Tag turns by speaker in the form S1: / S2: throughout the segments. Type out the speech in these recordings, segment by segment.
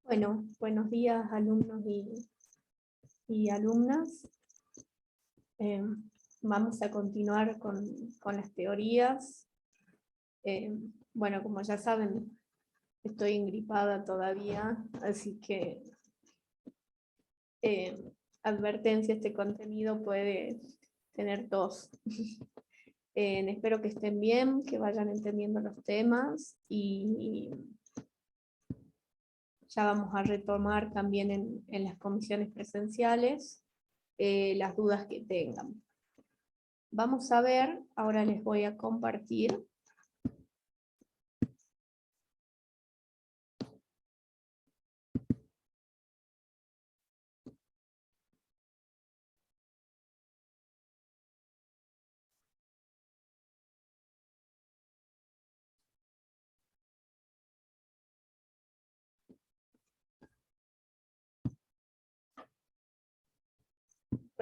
S1: Bueno, buenos días alumnos y alumnas. Vamos a continuar con las teorías. Bueno, como ya saben, estoy engripada todavía, así que advertencia, este contenido puede tener tos. Espero que estén bien, que vayan entendiendo los temas y ya vamos a retomar también en las comisiones presenciales las dudas que tengan. Vamos a ver, ahora les voy a compartir.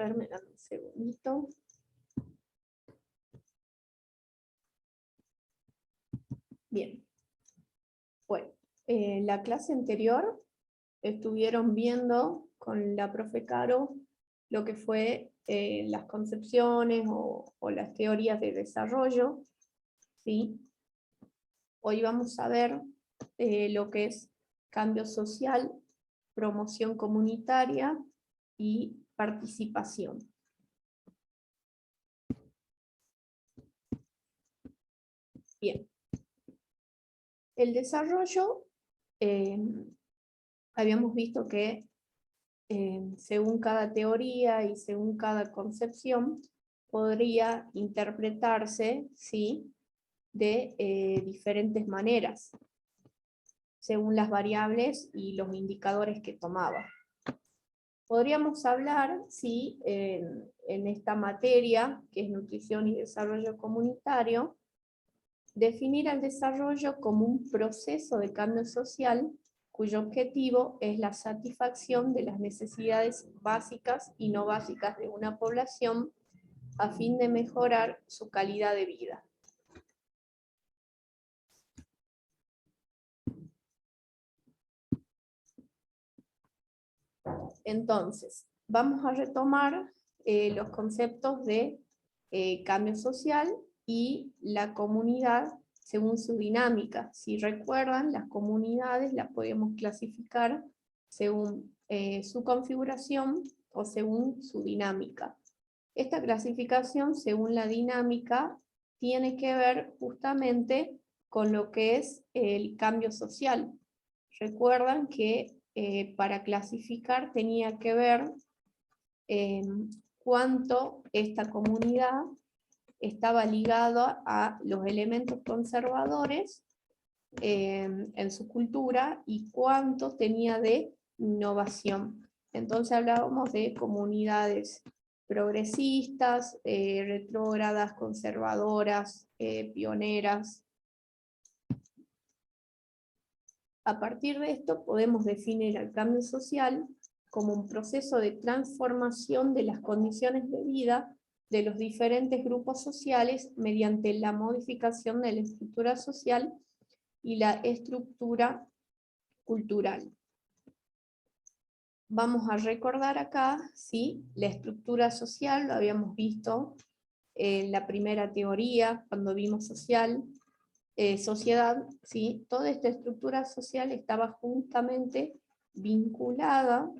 S1: Espérame un segundito. Bien. Bueno, la clase anterior estuvieron viendo con la profe Caro lo que fue las concepciones o las teorías de desarrollo, ¿sí? Hoy vamos a ver lo que es cambio social, promoción comunitaria y participación. Bien. El desarrollo, habíamos visto que según cada teoría y según cada concepción, podría interpretarse, ¿sí?, de diferentes maneras, según las variables y los indicadores que tomaba. Podríamos hablar, sí, en esta materia, que es nutrición y desarrollo comunitario, definir el desarrollo como un proceso de cambio social cuyo objetivo es la satisfacción de las necesidades básicas y no básicas de una población a fin de mejorar su calidad de vida. Entonces, vamos a retomar los conceptos de cambio social y la comunidad según su dinámica. Si recuerdan, las comunidades las podemos clasificar según su configuración o según su dinámica. Esta clasificación según la dinámica tiene que ver justamente con lo que es el cambio social. Recuerdan que para clasificar tenía que ver cuánto esta comunidad estaba ligada a los elementos conservadores en su cultura y cuánto tenía de innovación. Entonces hablábamos de comunidades progresistas, retrógradas, conservadoras, pioneras. A partir de esto podemos definir el cambio social como un proceso de transformación de las condiciones de vida de los diferentes grupos sociales mediante la modificación de la estructura social y la estructura cultural. Vamos a recordar acá, ¿sí?, la estructura social, lo habíamos visto en la primera teoría, cuando vimos sociedad, ¿sí? Toda esta estructura social estaba juntamente vinculada,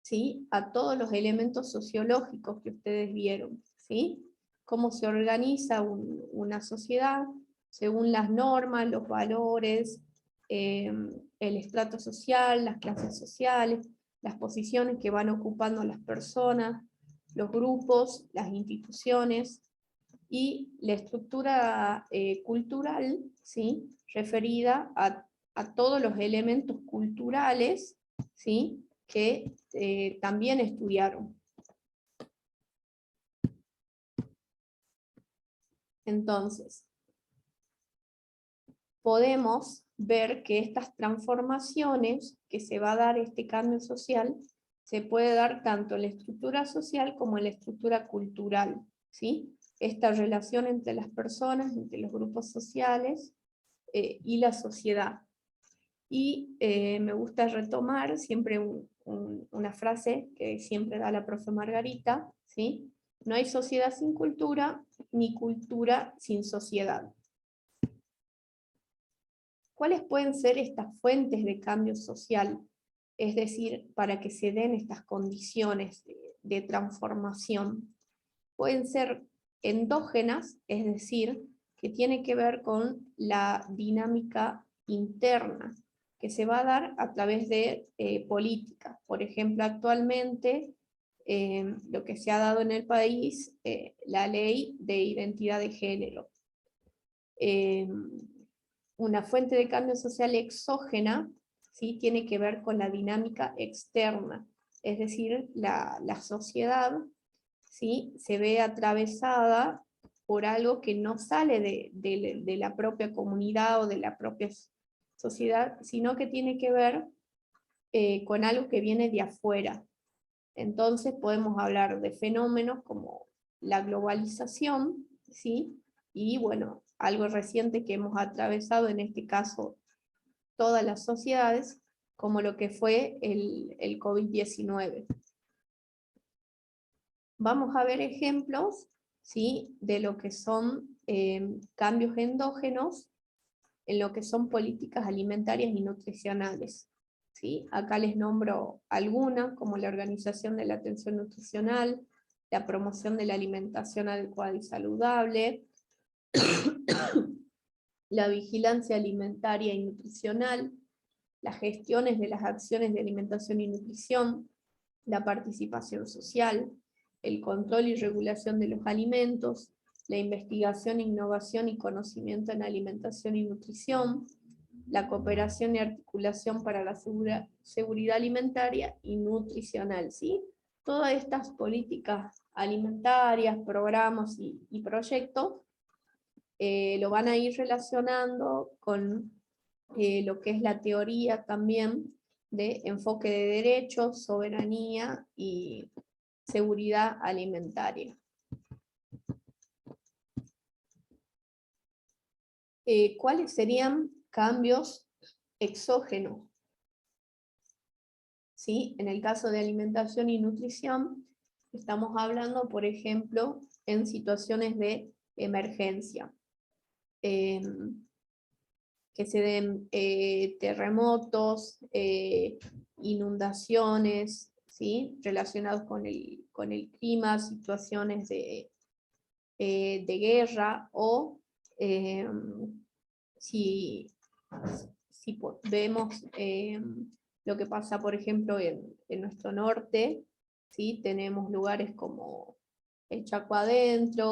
S1: ¿sí?, a todos los elementos sociológicos que ustedes vieron, ¿sí? Cómo se organiza una sociedad según las normas, los valores, el estrato social, las clases sociales, las posiciones que van ocupando las personas, los grupos, las instituciones, y la estructura cultural, ¿sí?, referida a todos los elementos culturales, ¿sí?, que también estudiaron. Entonces, podemos ver que estas transformaciones que se va a dar, este cambio social, se puede dar tanto en la estructura social como en la estructura cultural, ¿sí? Esta relación entre las personas, entre los grupos sociales y la sociedad. Y me gusta retomar siempre una frase que siempre da la profe Margarita, ¿sí? No hay sociedad sin cultura, ni cultura sin sociedad. ¿Cuáles pueden ser estas fuentes de cambio social? Es decir, para que se den estas condiciones de transformación. Pueden ser endógenas, es decir, que tiene que ver con la dinámica interna, que se va a dar a través de políticas. Por ejemplo, actualmente lo que se ha dado en el país, la ley de identidad de género. Una fuente de cambio social exógena, ¿sí? Tiene que ver con la dinámica externa, es decir, la sociedad, ¿sí? Se ve atravesada por algo que no sale de la propia comunidad o de la propia sociedad, sino que tiene que ver con algo que viene de afuera. Entonces podemos hablar de fenómenos como la globalización, ¿sí? Y bueno, algo reciente que hemos atravesado, en este caso todas las sociedades, como lo que fue el COVID-19. Vamos a ver ejemplos, ¿sí? De lo que son cambios endógenos en lo que son políticas alimentarias y nutricionales. ¿Sí? Acá les nombro algunas, como la organización de la atención nutricional, la promoción de la alimentación adecuada y saludable, la vigilancia alimentaria y nutricional, las gestiones de las acciones de alimentación y nutrición, la participación social, el control y regulación de los alimentos, la investigación, innovación y conocimiento en alimentación y nutrición, la cooperación y articulación para la seguridad alimentaria y nutricional, ¿sí? Todas estas políticas alimentarias, programas y proyectos lo van a ir relacionando con lo que es la teoría también de enfoque de derechos, soberanía y seguridad alimentaria. ¿Cuáles serían cambios exógenos? ¿Sí? En el caso de alimentación y nutrición, estamos hablando, por ejemplo, en situaciones de emergencia. Que se den terremotos, inundaciones, ¿sí? Relacionados con el clima, situaciones de guerra, o si vemos lo que pasa, por ejemplo, en nuestro norte, ¿sí? Tenemos lugares como el Chaco Adentro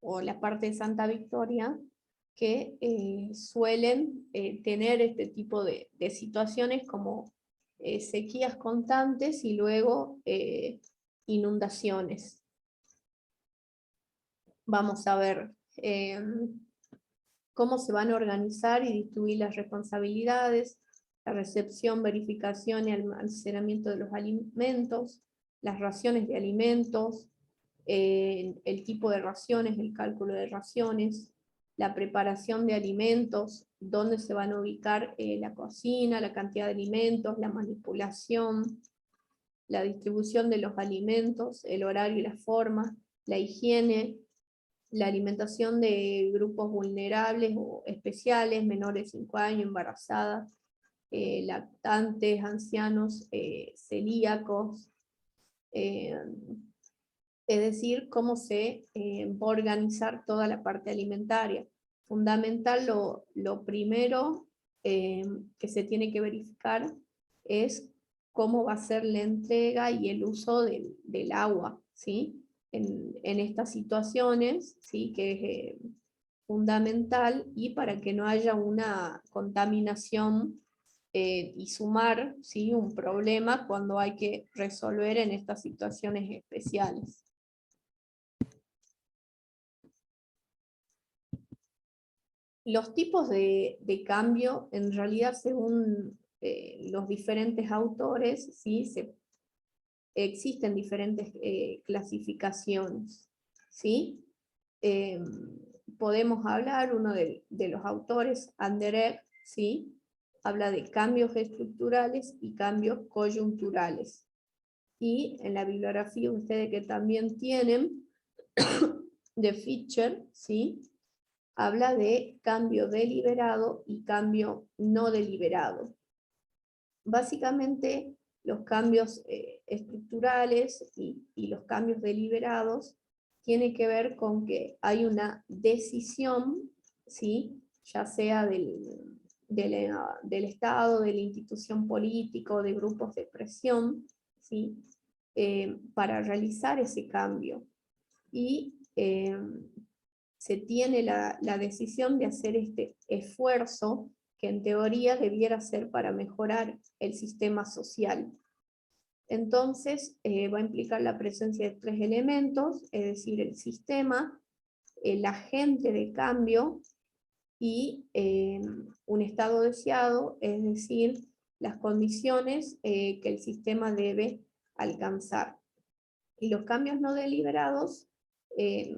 S1: o la parte de Santa Victoria, que suelen tener este tipo de situaciones como sequías constantes y luego inundaciones. Vamos a ver cómo se van a organizar y distribuir las responsabilidades, la recepción, verificación y almacenamiento de los alimentos, las raciones de alimentos, el tipo de raciones, el cálculo de raciones, la preparación de alimentos, dónde se van a ubicar la cocina, la cantidad de alimentos, la manipulación, la distribución de los alimentos, el horario y la forma, la higiene, la alimentación de grupos vulnerables o especiales, menores de 5 años, embarazadas, lactantes, ancianos, celíacos, es decir, cómo se va a organizar toda la parte alimentaria. Fundamental, lo primero que se tiene que verificar es cómo va a ser la entrega y el uso del agua, ¿sí? En estas situaciones, ¿sí? Que es fundamental, y para que no haya una contaminación y sumar, ¿sí? Un problema cuando hay que resolver en estas situaciones especiales. Los tipos de cambio, en realidad, según los diferentes autores, ¿sí? Existen diferentes clasificaciones, ¿sí? podemos hablar, uno de los autores, Anderegg, ¿sí? Habla de cambios estructurales y cambios coyunturales. Y en la bibliografía ustedes que también tienen, de Fischer, ¿sí? Habla de cambio deliberado y cambio no deliberado. Básicamente, los cambios estructurales y los cambios deliberados tienen que ver con que hay una decisión, ¿sí? Ya sea del Estado, de la institución política, de grupos de presión, ¿sí? Para realizar ese cambio. Y se tiene la decisión de hacer este esfuerzo que en teoría debiera ser para mejorar el sistema social. Entonces, va a implicar la presencia de tres elementos, es decir, el sistema, el agente de cambio y un estado deseado, es decir, las condiciones que el sistema debe alcanzar. Y los cambios no deliberados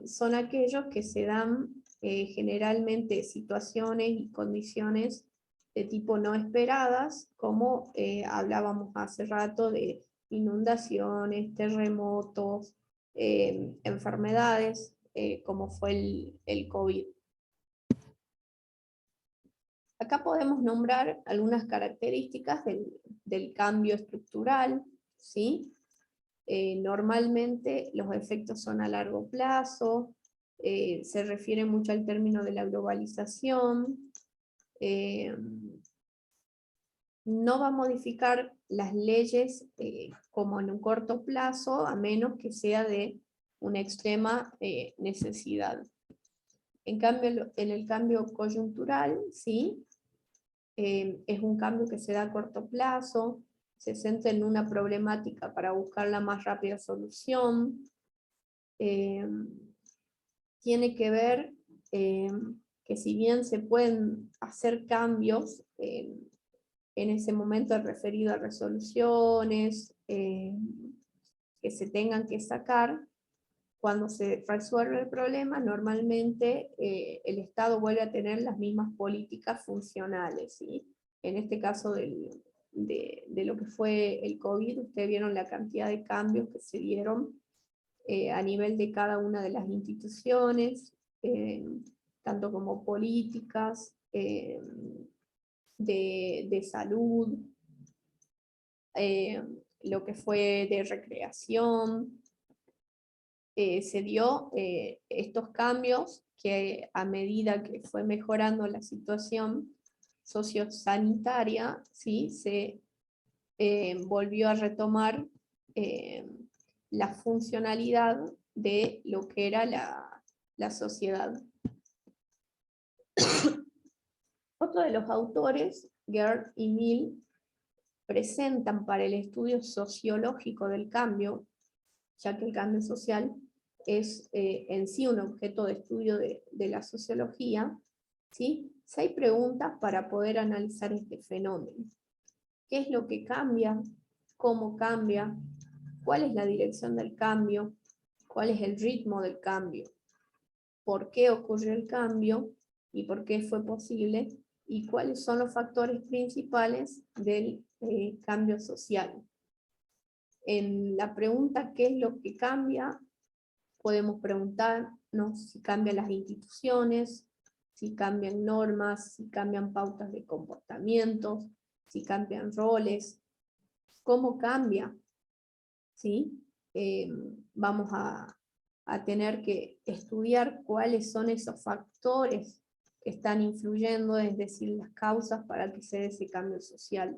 S1: son aquellos que se dan generalmente situaciones y condiciones de tipo no esperadas, como hablábamos hace rato de inundaciones, terremotos, enfermedades, como fue el COVID. Acá podemos nombrar algunas características del cambio estructural, ¿sí? Normalmente los efectos son a largo plazo, se refiere mucho al término de la globalización, no va a modificar las leyes como en un corto plazo, a menos que sea de una extrema necesidad. En cambio, en el cambio coyuntural, ¿sí? Es un cambio que se da a corto plazo, se centra en una problemática para buscar la más rápida solución, tiene que ver que si bien se pueden hacer cambios en ese momento referido a resoluciones que se tengan que sacar, cuando se resuelve el problema, normalmente el Estado vuelve a tener las mismas políticas funcionales, ¿sí? En este caso de lo que fue el COVID, ustedes vieron la cantidad de cambios que se dieron a nivel de cada una de las instituciones, tanto como políticas, de salud, lo que fue de recreación. Se dio estos cambios que a medida que fue mejorando la situación sociosanitaria, ¿sí? Se volvió a retomar la funcionalidad de lo que era la sociedad. Otro de los autores, Gerd y Mill, presentan para el estudio sociológico del cambio, ya que el cambio social es en sí un objeto de estudio de la sociología, ¿sí? 6 preguntas para poder analizar este fenómeno. ¿Qué es lo que cambia? ¿Cómo cambia? ¿Cuál es la dirección del cambio? ¿Cuál es el ritmo del cambio? ¿Por qué ocurrió el cambio? ¿Y por qué fue posible? ¿Y cuáles son los factores principales del cambio social? En la pregunta ¿qué es lo que cambia? Podemos preguntarnos si cambian las instituciones, si cambian normas, si cambian pautas de comportamientos, si cambian roles, ¿cómo cambia? ¿Sí? Vamos a tener que estudiar cuáles son esos factores que están influyendo, es decir, las causas para que se dé ese cambio social.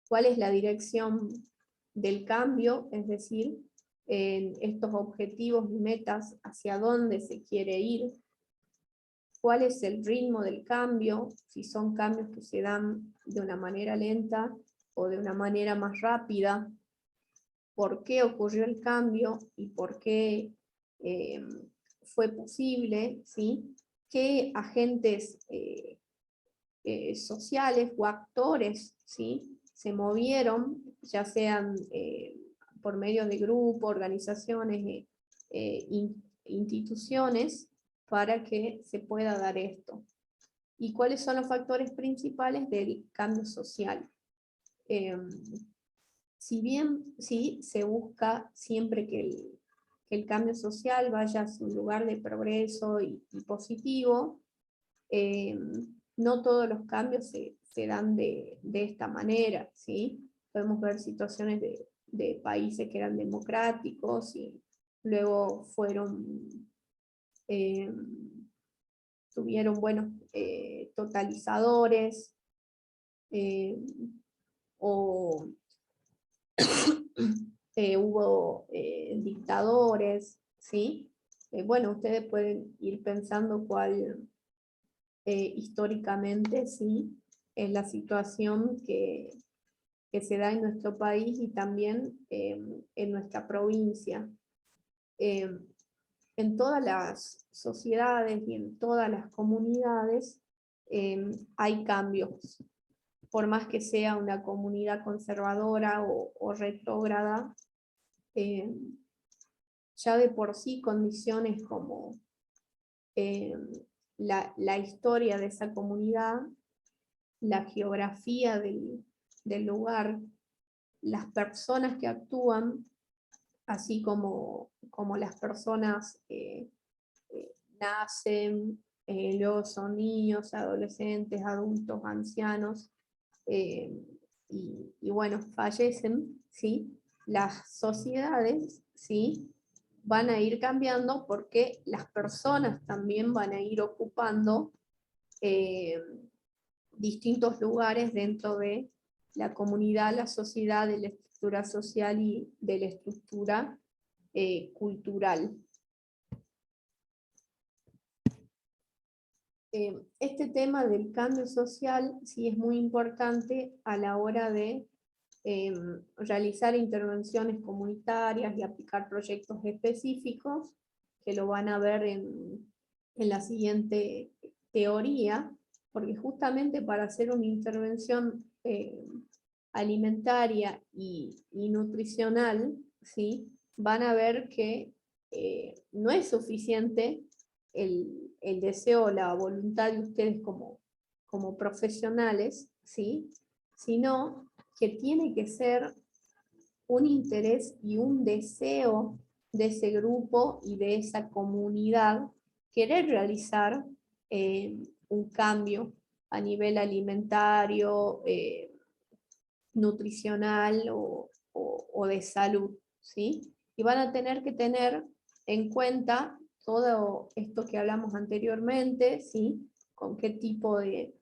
S1: ¿Cuál es la dirección del cambio? Es decir, en estos objetivos y metas, hacia dónde se quiere ir, cuál es el ritmo del cambio, si son cambios que se dan de una manera lenta o de una manera más rápida, por qué ocurrió el cambio y por qué fue posible, ¿sí? Qué agentes sociales o actores, ¿sí? Se movieron, ya sean por medio de grupos, organizaciones, instituciones, para que se pueda dar esto. ¿Y cuáles son los factores principales del cambio social? Si bien sí se busca siempre que el cambio social vaya hacia un lugar de progreso y positivo, no todos los cambios se dan de esta manera, ¿sí? Podemos ver situaciones de países que eran democráticos y luego tuvieron buenos totalizadores, o hubo dictadores, ¿sí? Bueno, ustedes pueden ir pensando cuál históricamente, ¿sí? Es la situación que se da en nuestro país y también en nuestra provincia. En todas las sociedades y en todas las comunidades hay cambios, por más que sea una comunidad conservadora o retrógrada, ya de por sí condiciones como la historia de esa comunidad, la geografía del lugar, las personas que actúan, así como las personas nacen, luego son niños, adolescentes, adultos, ancianos, y bueno, fallecen, ¿sí? Las sociedades, ¿sí? Van a ir cambiando porque las personas también van a ir ocupando distintos lugares dentro de la comunidad, la sociedad, de la estructura social y de la estructura cultural. Este tema del cambio social sí es muy importante a la hora de realizar intervenciones comunitarias y aplicar proyectos específicos, que lo van a ver en la siguiente teoría, porque justamente para hacer una intervención alimentaria y nutricional, ¿sí? Van a ver que no es suficiente el deseo, la voluntad de ustedes como profesionales, ¿sí? Sino que tiene que ser un interés y un deseo de ese grupo y de esa comunidad querer realizar un cambio a nivel alimentario, nutricional o de salud, ¿sí? Y van a tener que tener en cuenta todo esto que hablamos anteriormente, ¿sí? Con qué tipo de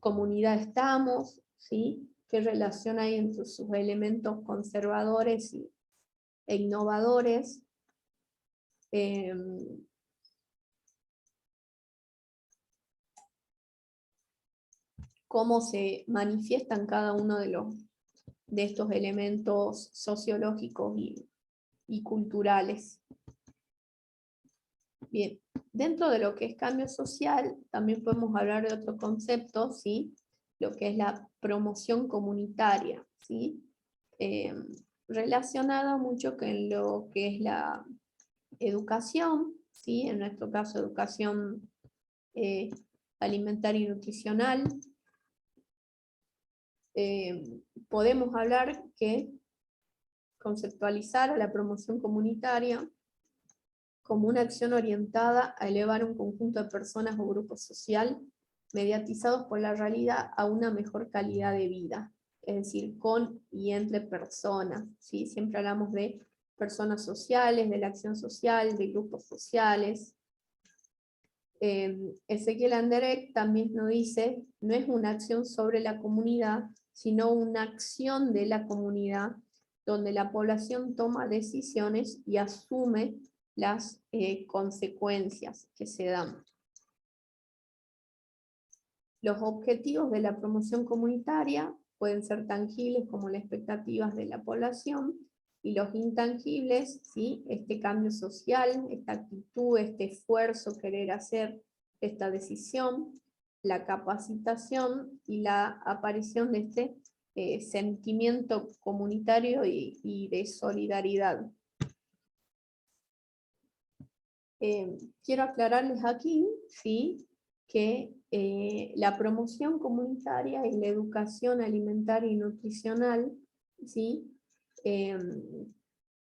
S1: comunidad estamos, ¿sí? Qué relación hay entre sus elementos conservadores e innovadores. Cómo se manifiestan cada uno de estos elementos sociológicos y culturales. Bien, dentro de lo que es cambio social, también podemos hablar de otro concepto, ¿sí? Lo que es la promoción comunitaria, ¿sí? Relacionada mucho con lo que es la educación, ¿sí? En nuestro caso, educación alimentaria y nutricional. Podemos hablar que conceptualizar a la promoción comunitaria como una acción orientada a elevar un conjunto de personas o grupo social mediatizados por la realidad a una mejor calidad de vida, es decir, con y entre personas, ¿sí? Siempre hablamos de personas sociales, de la acción social, de grupos sociales. Ezequiel Anderek también nos dice, no es una acción sobre la comunidad, sino una acción de la comunidad, donde la población toma decisiones y asume las consecuencias que se dan. Los objetivos de la promoción comunitaria pueden ser tangibles como las expectativas de la población, y los intangibles, ¿sí? Este cambio social, esta actitud, este esfuerzo, querer hacer esta decisión, la capacitación y la aparición de este sentimiento comunitario y de solidaridad. quiero aclararles aquí, ¿sí?, que la promoción comunitaria y la educación alimentaria y nutricional, ¿sí?,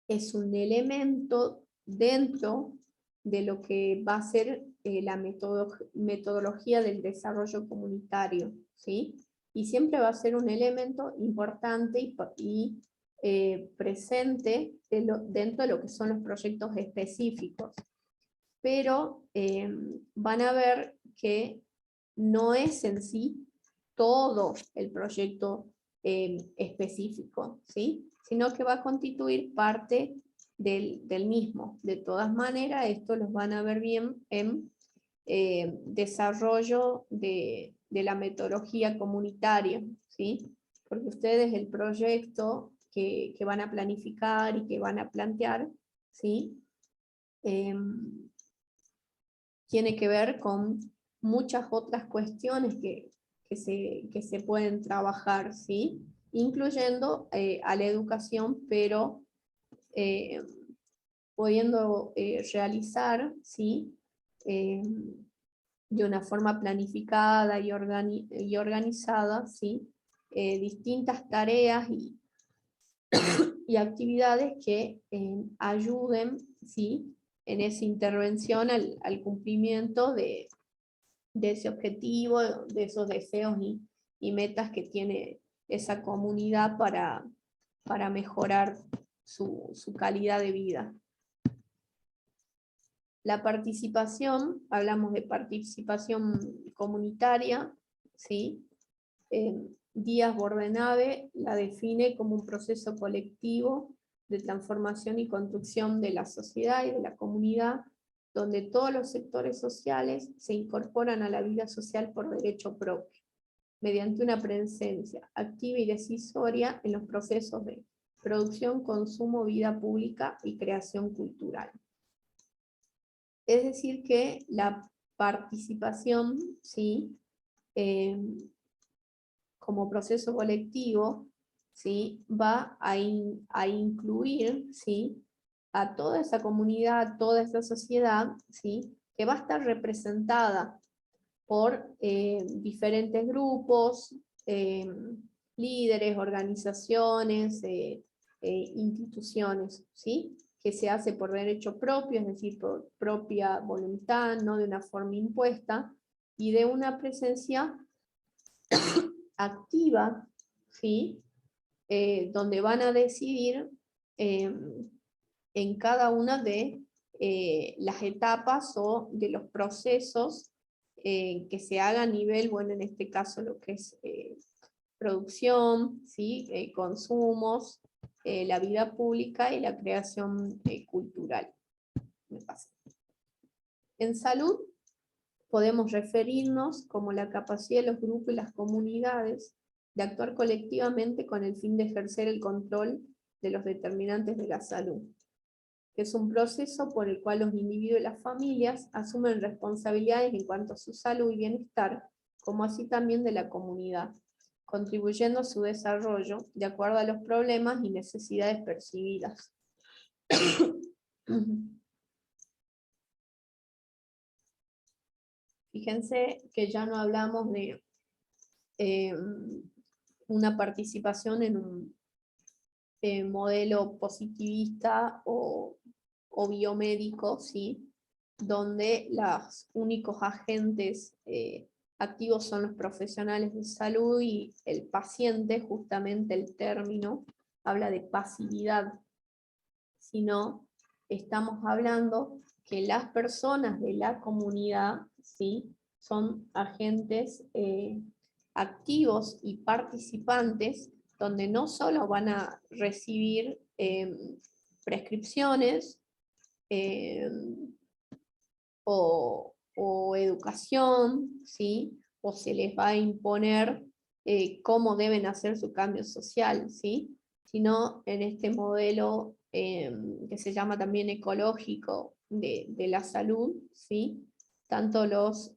S1: es un elemento dentro de lo que va a ser la metodología del desarrollo comunitario, ¿sí? Y siempre va a ser un elemento importante y presente dentro de lo que son los proyectos específicos. Pero van a ver que no es en sí todo el proyecto específico, ¿sí?, sino que va a constituir parte del mismo. De todas maneras, esto los van a ver bien en desarrollo de la metodología comunitaria, ¿sí? Porque ustedes el proyecto que van a planificar y que van a plantear, ¿sí?, tiene que ver con muchas otras cuestiones que se pueden trabajar, ¿sí?, incluyendo a la educación, pero pudiendo realizar, ¿sí?, de una forma planificada y organizada, ¿sí?, distintas tareas y actividades que ayuden, ¿sí?, en esa intervención al cumplimiento de ese objetivo, de esos deseos y metas que tiene esa comunidad para mejorar su calidad de vida. La participación, hablamos de participación comunitaria, ¿sí? Díaz Bordenave la define como un proceso colectivo de transformación y construcción de la sociedad y de la comunidad, donde todos los sectores sociales se incorporan a la vida social por derecho propio, mediante una presencia activa y decisoria en los procesos de producción, consumo, vida pública y creación cultural. Es decir que la participación, ¿sí?, como proceso colectivo, ¿sí?, va a incluir, ¿sí?, a toda esa comunidad, a toda esa sociedad, ¿sí?, que va a estar representada por diferentes grupos, líderes, organizaciones, instituciones, ¿sí?, que se hace por derecho propio, es decir, por propia voluntad, no de una forma impuesta, y de una presencia activa, ¿sí?, donde van a decidir en cada una de las etapas o de los procesos que se haga a nivel, bueno, en este caso lo que es producción, ¿sí?, consumos, la vida pública y la creación cultural. En salud podemos referirnos como la capacidad de los grupos y las comunidades de actuar colectivamente con el fin de ejercer el control de los determinantes de la salud, que es un proceso por el cual los individuos y las familias asumen responsabilidades en cuanto a su salud y bienestar, como así también de la comunidad, contribuyendo a su desarrollo de acuerdo a los problemas y necesidades percibidas. Fíjense que ya no hablamos de una participación en un modelo positivista o biomédico, ¿sí?, donde los únicos agentes activos son los profesionales de salud y el paciente, justamente el término habla de pasividad, sino estamos hablando que las personas de la comunidad, ¿sí?, son agentes activos y participantes, donde no solo van a recibir prescripciones o educación, ¿sí?, o se les va a imponer cómo deben hacer su cambio social, ¿sí?, sino en este modelo que se llama también ecológico de la salud, ¿sí?, tanto los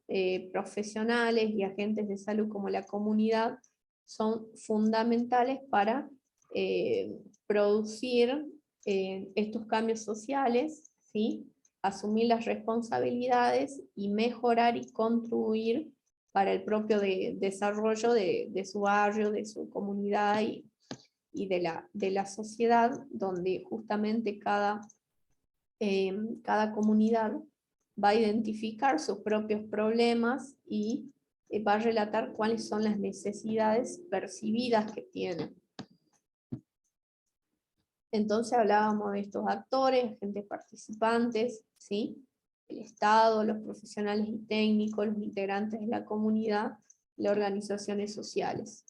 S1: profesionales y agentes de salud como la comunidad son fundamentales para producir estos cambios sociales, ¿sí?, asumir las responsabilidades y mejorar y contribuir para el propio desarrollo de su barrio, de su comunidad y de la sociedad, donde justamente cada comunidad va a identificar sus propios problemas y va a relatar cuáles son las necesidades percibidas que tiene. Entonces hablábamos de estos actores, agentes participantes, ¿sí? El Estado, los profesionales y técnicos, los integrantes de la comunidad, las organizaciones sociales.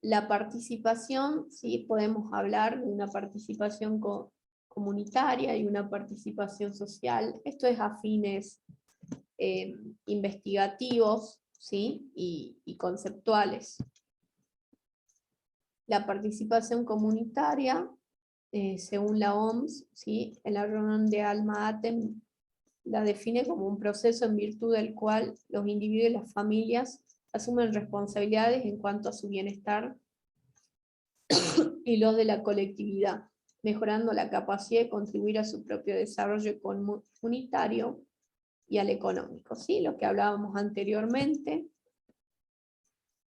S1: La participación, ¿sí? Podemos hablar de una participación comunitaria y una participación social. Esto es a fines investigativos, ¿sí? y conceptuales. La participación comunitaria, según la OMS, ¿sí? En la reunión de Alma-Ate la define como un proceso en virtud del cual los individuos y las familias asumen responsabilidades en cuanto a su bienestar y los de la colectividad, mejorando la capacidad de contribuir a su propio desarrollo comunitario y al económico, ¿sí? Lo que hablábamos anteriormente.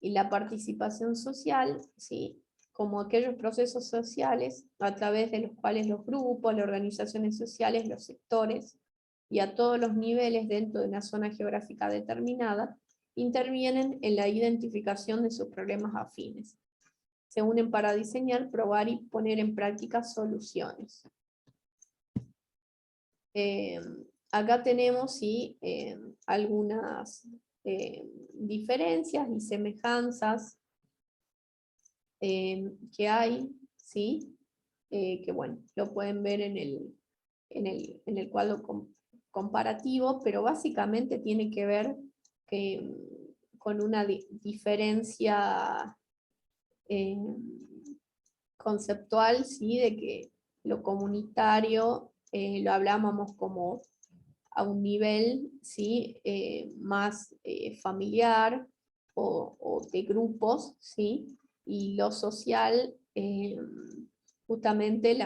S1: Y la participación social, ¿sí? Como aquellos procesos sociales a través de los cuales los grupos, las organizaciones sociales, los sectores y a todos los niveles dentro de una zona geográfica determinada intervienen en la identificación de sus problemas afines. Se unen para diseñar, probar y poner en práctica soluciones. Acá tenemos ¿sí? Algunas diferencias y semejanzas que hay, ¿sí? Que bueno, lo pueden ver en el cuadro comparativo, pero básicamente tiene que ver con una diferencia conceptual, ¿sí? De que lo comunitario lo hablábamos como a un nivel, ¿sí? Más familiar o de grupos, ¿sí? Y lo social, justamente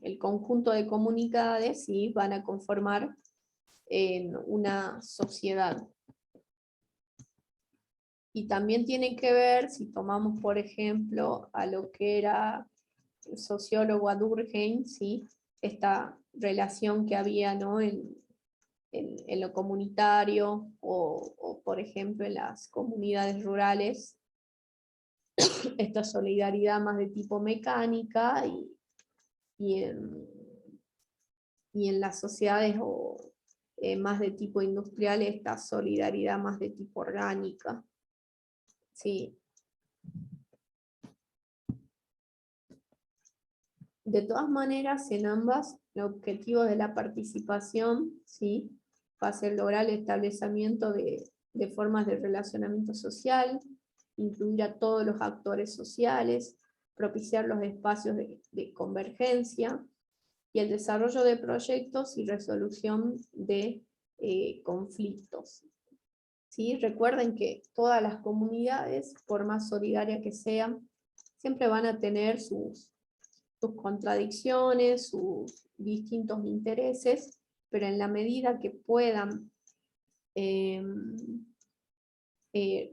S1: el conjunto de comunidades, ¿sí? Van a conformar una sociedad. Y también tiene que ver, si tomamos por ejemplo a lo que era el sociólogo Durkheim, ¿sí? Esta relación que había, ¿no? en lo comunitario o, por ejemplo, en las comunidades rurales, esta solidaridad más de tipo mecánica y en las sociedades más de tipo industrial, esta solidaridad más de tipo orgánica. Sí. De todas maneras, en ambas, el objetivo de la participación, ¿sí? Va a ser lograr el establecimiento de formas de relacionamiento social, incluir a todos los actores sociales, propiciar los espacios de convergencia y el desarrollo de proyectos y resolución de conflictos. ¿Sí? Recuerden que todas las comunidades, por más solidarias que sean, siempre van a tener sus contradicciones, sus distintos intereses, pero en la medida que puedan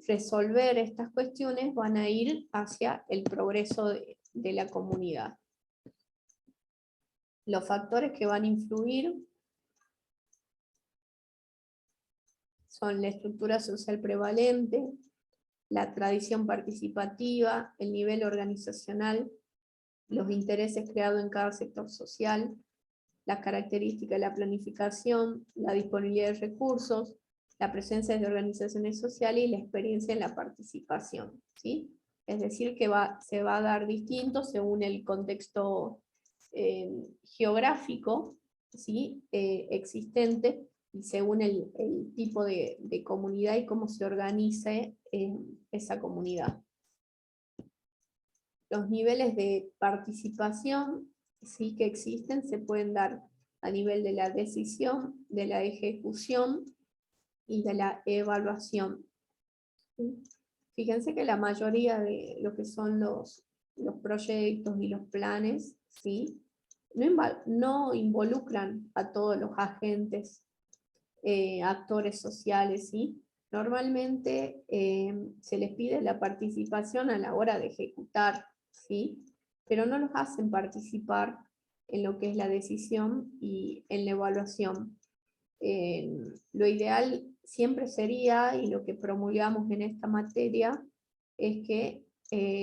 S1: resolver estas cuestiones, van a ir hacia el progreso de la comunidad. Los factores que van a influir son la estructura social prevalente, la tradición participativa, el nivel organizacional, los intereses creados en cada sector social, las características de la planificación, la disponibilidad de recursos, la presencia de organizaciones sociales y la experiencia en la participación, ¿sí? Es decir, que se va a dar distinto según el contexto geográfico, ¿sí? Existente, y según el tipo de comunidad y cómo se organice esa comunidad. Los niveles de participación sí que existen, se pueden dar a nivel de la decisión, de la ejecución y de la evaluación. Fíjense que la mayoría de lo que son los proyectos y los planes, ¿sí? no involucran a todos los agentes, actores sociales, ¿sí? Normalmente se les pide la participación a la hora de ejecutar, ¿sí? Pero no los hacen participar en lo que es la decisión y en la evaluación. Lo ideal siempre sería, y lo que promulgamos en esta materia, es que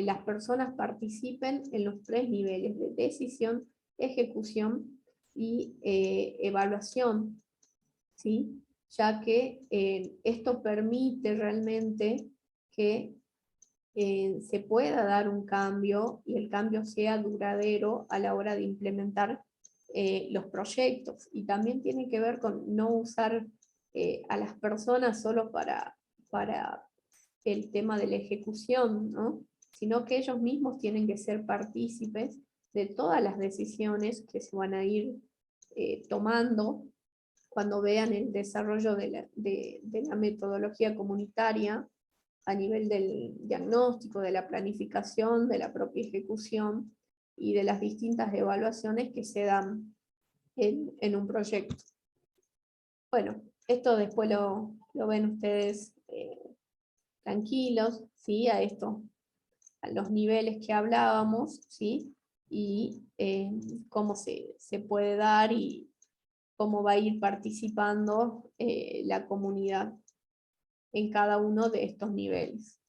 S1: las personas participen en los 3 niveles de decisión, ejecución y evaluación, ¿sí? Ya que esto permite realmente que se pueda dar un cambio y el cambio sea duradero a la hora de implementar los proyectos. Y también tiene que ver con no usar a las personas solo para el tema de la ejecución, ¿no? Sino que ellos mismos tienen que ser partícipes de todas las decisiones que se van a ir tomando cuando vean el desarrollo de la metodología comunitaria a nivel del diagnóstico, de la planificación, de la propia ejecución y de las distintas evaluaciones que se dan en un proyecto. Bueno, esto después lo ven ustedes tranquilos, ¿sí? A los niveles que hablábamos, ¿sí? Y cómo se puede dar y cómo va a ir participando la comunidad en cada uno de estos niveles.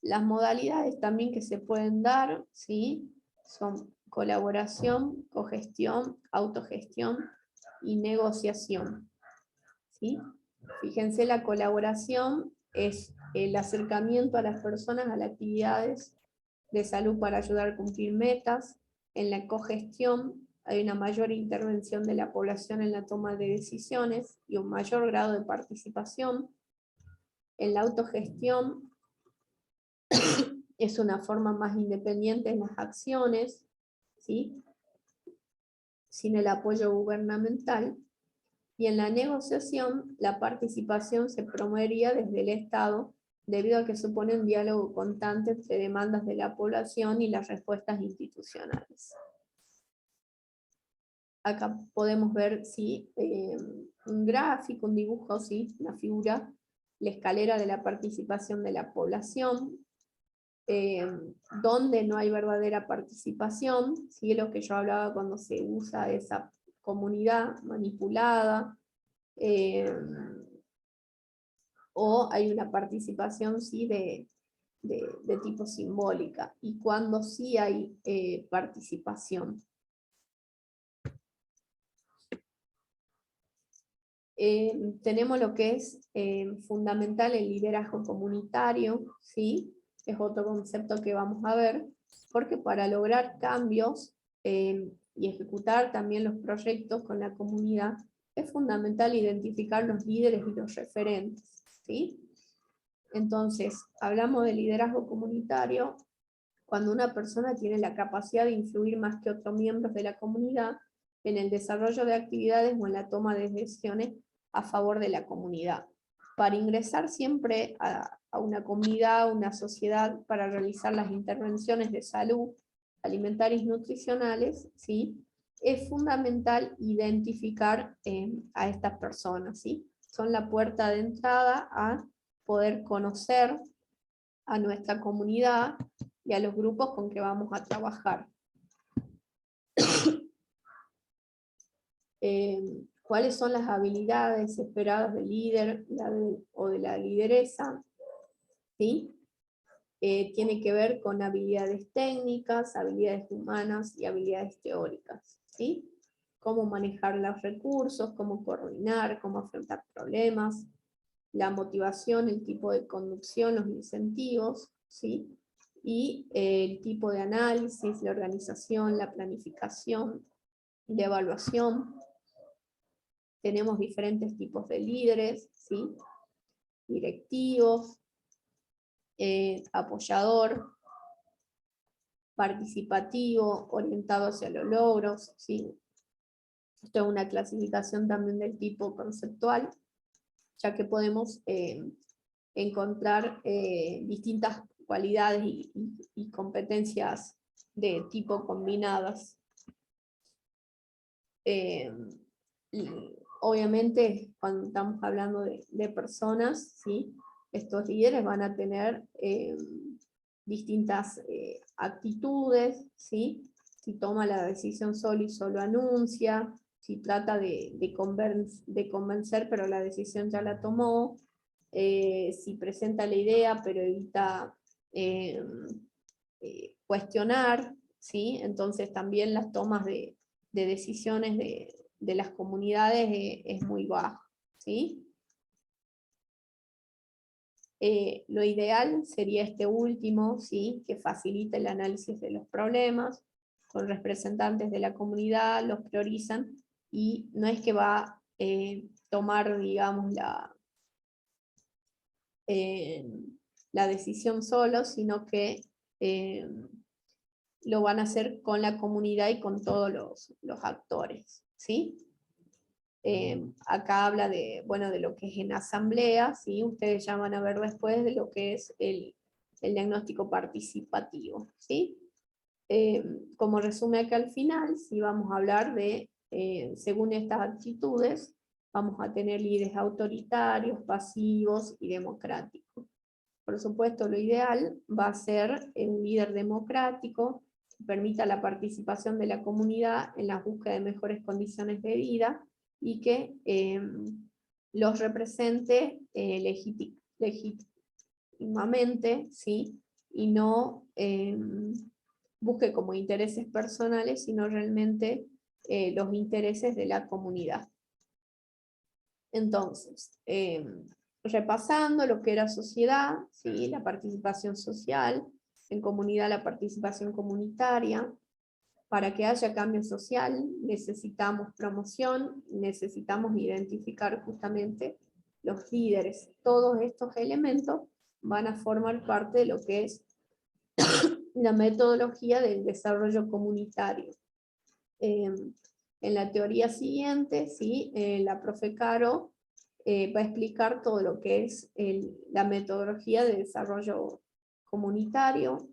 S1: Las modalidades también que se pueden dar, ¿sí? Son colaboración, cogestión, autogestión y negociación, ¿sí? Fíjense, la colaboración es el acercamiento a las personas a las actividades de salud para ayudar a cumplir metas. En la cogestión hay una mayor intervención de la población en la toma de decisiones y un mayor grado de participación. En la autogestión es una forma más independiente en las acciones, ¿sí? Sin el apoyo gubernamental. Y en la negociación, la participación se promovería desde el Estado, debido a que supone un diálogo constante entre demandas de la población y las respuestas institucionales. Acá podemos ver, ¿sí? Un gráfico, un dibujo, ¿sí? Una figura, la escalera de la participación de la población, donde no hay verdadera participación, ¿sí? Lo que yo hablaba cuando se usa esa comunidad manipulada, o hay una participación, ¿sí? de tipo simbólica, y cuando sí hay participación. Tenemos lo que es fundamental el liderazgo comunitario, ¿sí? Es otro concepto que vamos a ver, porque para lograr cambios y ejecutar también los proyectos con la comunidad, es fundamental identificar los líderes y los referentes, ¿sí? Entonces, hablamos de liderazgo comunitario cuando una persona tiene la capacidad de influir más que otros miembros de la comunidad en el desarrollo de actividades o en la toma de decisiones a favor de la comunidad. Para ingresar siempre a una comunidad, a una sociedad, para realizar las intervenciones de salud, alimentarias y nutricionales, ¿sí? Es fundamental identificar a estas personas, ¿sí? Son la puerta de entrada a poder conocer a nuestra comunidad y a los grupos con que vamos a trabajar. ¿Cuáles son las habilidades esperadas del líder o de la lideresa? ¿Sí? Tiene que ver con habilidades técnicas, habilidades humanas y habilidades teóricas, ¿sí? Cómo manejar los recursos, cómo coordinar, cómo afrontar problemas, la motivación, el tipo de conducción, los incentivos, ¿sí? Y el tipo de análisis, la organización, la planificación, la evaluación. Tenemos diferentes tipos de líderes, ¿sí? Directivos, apoyador, participativo, orientado hacia los logros, ¿sí? Esto es una clasificación también del tipo conceptual, ya que podemos encontrar distintas cualidades y competencias de tipo combinadas. y obviamente, cuando estamos hablando de personas, ¿sí? Estos líderes van a tener distintas actitudes, ¿sí? Si toma la decisión solo y solo anuncia, si trata de convencer, pero la decisión ya la tomó, si presenta la idea, pero evita cuestionar, ¿sí? Entonces también las tomas de decisiones de las comunidades es muy bajo, ¿sí? Lo ideal sería este último, ¿sí? Que facilite el análisis de los problemas, con representantes de la comunidad, los priorizan, y no es que va a tomar, digamos, la decisión solo, sino que lo van a hacer con la comunidad y con todos los actores, ¿sí? Acá habla de, bueno, de lo que es en asamblea, ¿sí? Ustedes ya van a ver después de lo que es el diagnóstico participativo, ¿sí? Como resume acá al final, sí vamos a hablar de, según estas actitudes, vamos a tener líderes autoritarios, pasivos y democráticos. Por supuesto, lo ideal va a ser un líder democrático que permita la participación de la comunidad en la búsqueda de mejores condiciones de vida y que los represente legítimamente, ¿sí? Y no busque como intereses personales, sino realmente los intereses de la comunidad. Entonces, repasando lo que era sociedad, ¿sí? La participación social, en comunidad la participación comunitaria. Para que haya cambio social necesitamos promoción, necesitamos identificar justamente los líderes. Todos estos elementos van a formar parte de lo que es la metodología del desarrollo comunitario. En la teoría siguiente, ¿sí? La profe Caro va a explicar todo lo que es la metodología de desarrollo comunitario.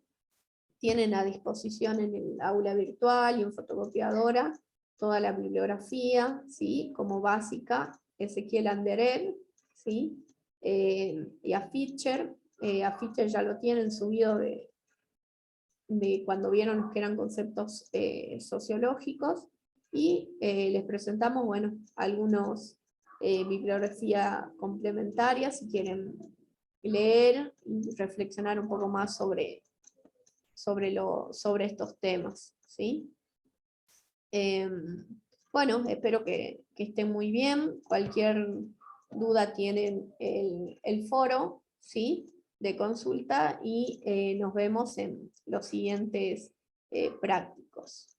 S1: Tienen a disposición en el aula virtual y en fotocopiadora toda la bibliografía, ¿sí? Como básica, Ezequiel Anderer, ¿sí? Y a Fischer ya lo tienen subido de cuando vieron que eran conceptos sociológicos, y les presentamos, bueno, algunos bibliografía complementaria si quieren leer y reflexionar un poco más sobre estos temas, ¿sí? Bueno, espero que estén muy bien. Cualquier duda tienen el foro, ¿sí? De consulta, y nos vemos en los siguientes prácticos.